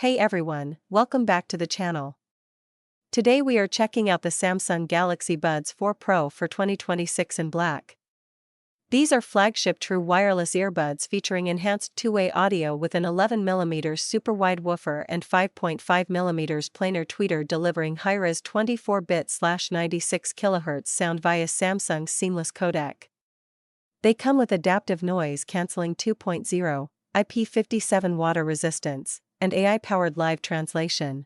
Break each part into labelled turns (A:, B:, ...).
A: Hey everyone, welcome back to the channel. Today we are checking out the Samsung Galaxy Buds 4 Pro for 2026 in black. These are flagship true wireless earbuds featuring enhanced two-way audio with an 11mm SuperWide woofer and 5.5mm planar tweeter delivering high-res 24-bit/96 kHz sound via Samsung's seamless codec. They come with adaptive noise cancelling 2.0, IP57 water resistance, and AI-powered live translation.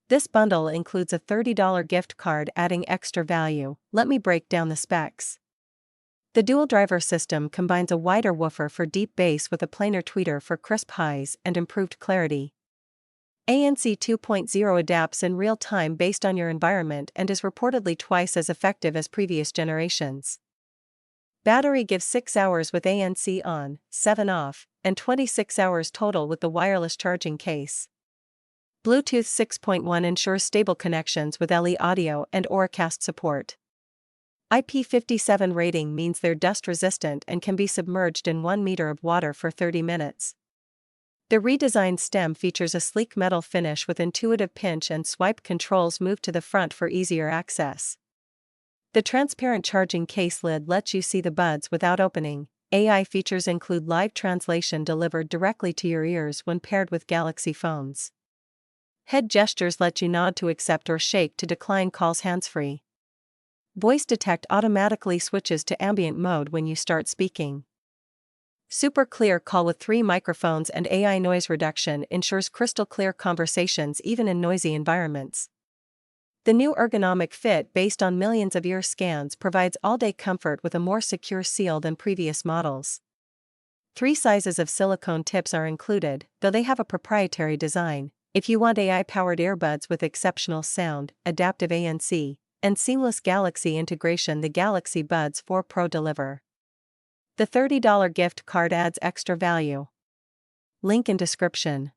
A: This bundle includes a $30 gift card adding extra value. Let me break down the specs. The dual-driver system combines a wider woofer for deep bass with a planar tweeter for crisp highs and improved clarity. ANC 2.0 adapts in real time based on your environment and is reportedly twice as effective as previous generations. Battery gives 6 hours with ANC on, 7 off, and 26 hours total with the wireless charging case. Bluetooth 6.1 ensures stable connections with LE audio and Auracast support. IP57 rating means they're dust-resistant and can be submerged in 1 meter of water for 30 minutes. The redesigned stem features a sleek metal finish with intuitive pinch and swipe controls moved to the front for easier access. The transparent charging case lid lets you see the buds without opening. AI features include live translation delivered directly to your ears when paired with Galaxy phones. Head gestures let you nod to accept or shake to decline calls hands-free. Voice Detect automatically switches to ambient mode when you start speaking. Super Clear Call with 3 microphones and AI noise reduction ensures crystal clear conversations even in noisy environments. The new ergonomic fit based on millions of ear scans provides all-day comfort with a more secure seal than previous models. 3 sizes of silicone tips are included, though they have a proprietary design. If you want AI-powered earbuds with exceptional sound, adaptive ANC, and seamless Galaxy integration, the Galaxy Buds 4 Pro deliver. The $30 gift card adds extra value. Link in description.